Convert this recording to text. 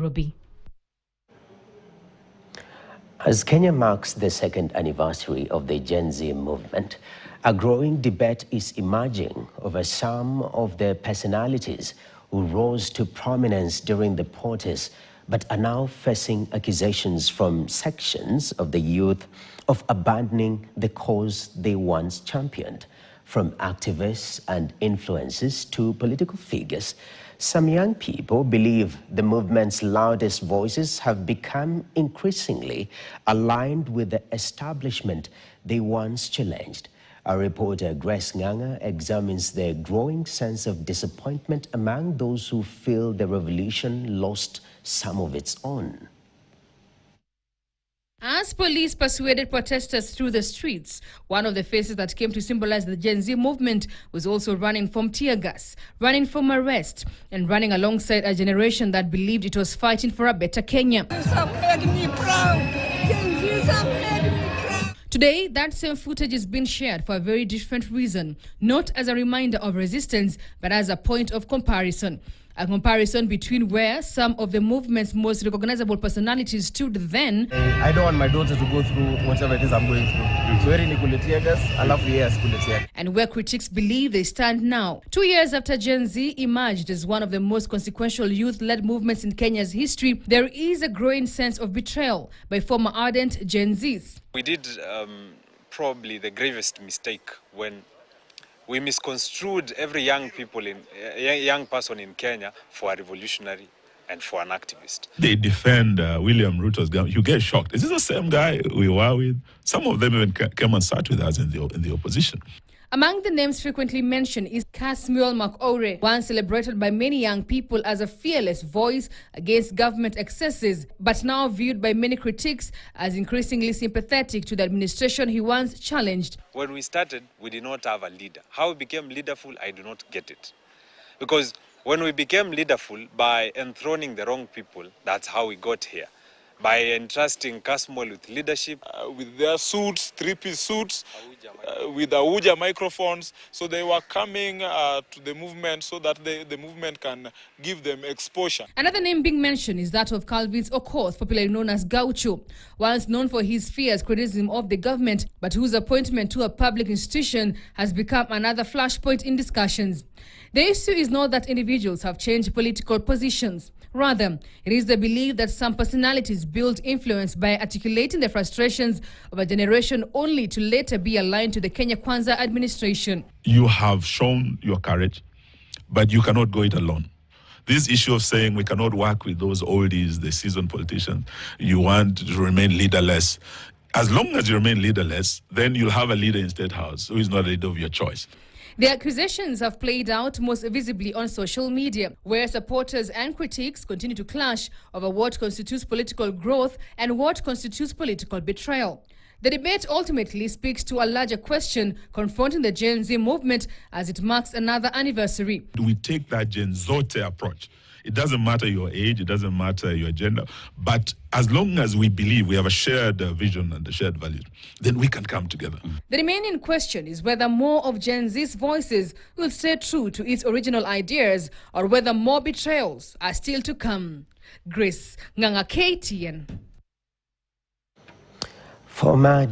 Nairobi. As Kenya marks the second anniversary of the Gen Z movement, a growing debate is emerging over some of the personalities who rose to prominence during the protests but are now facing accusations from sections of the youth of abandoning the cause they once championed. From activists and influencers to political figures, some young people believe the movement's loudest voices have become increasingly aligned with the establishment they once challenged. Our reporter Grace Nganga examines the growing sense of disappointment among those who feel the revolution lost some of its own. As police persuaded protesters through the streets, one of the faces that came to symbolize the Gen Z movement was also running from tear gas, running from arrest, and running alongside a generation that believed it was fighting for a better Kenya. Today, that same footage is being shared for a very different reason, not as a reminder of resistance, but as a point of comparison. A comparison between where some of the movement's most recognizable personalities stood then. I don't want my daughter to go through whatever it is I'm going through. And where critics believe they stand now. 2 years after Gen Z emerged as one of the most consequential youth-led movements in Kenya's history, there is a growing sense of betrayal by former ardent Gen Zs. We did probably the gravest mistake when we misconstrued every young person in Kenya for a revolutionary and for an activist. They defend William Ruto's government. You get shocked. Is this the same guy we were with? Some of them even came and sat with us in the opposition. Among the names frequently mentioned is Samuel Makoure, once celebrated by many young people as a fearless voice against government excesses, but now viewed by many critics as increasingly sympathetic to the administration he once challenged. When we started, we did not have a leader. How we became leaderful, I do not get it. Because when we became leaderful by enthroning the wrong people, that's how we got here. By entrusting Kasmol with leadership. With their suits, three-piece suits, with Ahuja microphones. So they were coming to the movement so that the movement can give them exposure. Another name being mentioned is that of Calvin Okoth, popularly known as Gaucho, once known for his fierce criticism of the government, but whose appointment to a public institution has become another flashpoint in discussions. The issue is not that individuals have changed political positions. Rather, it is the belief that some personalities build influence by articulating the frustrations of a generation only to later be aligned to the Kenya Kwanza administration. You have shown your courage, but you cannot go it alone. This issue of saying we cannot work with those oldies, the seasoned politicians, you want to remain leaderless. As long as you remain leaderless, then you'll have a leader in State House who is not a leader of your choice. The accusations have played out most visibly on social media, where supporters and critics continue to clash over what constitutes political growth and what constitutes political betrayal. The debate ultimately speaks to a larger question confronting the Gen Z movement as it marks another anniversary. We take that Gen Zote approach. It doesn't matter your age, it doesn't matter your gender, but as long as we believe we have a shared vision and a shared values, then we can come together. The remaining question is whether more of Gen Z's voices will stay true to its original ideas or whether more betrayals are still to come. Grace Nganga, KTN. Former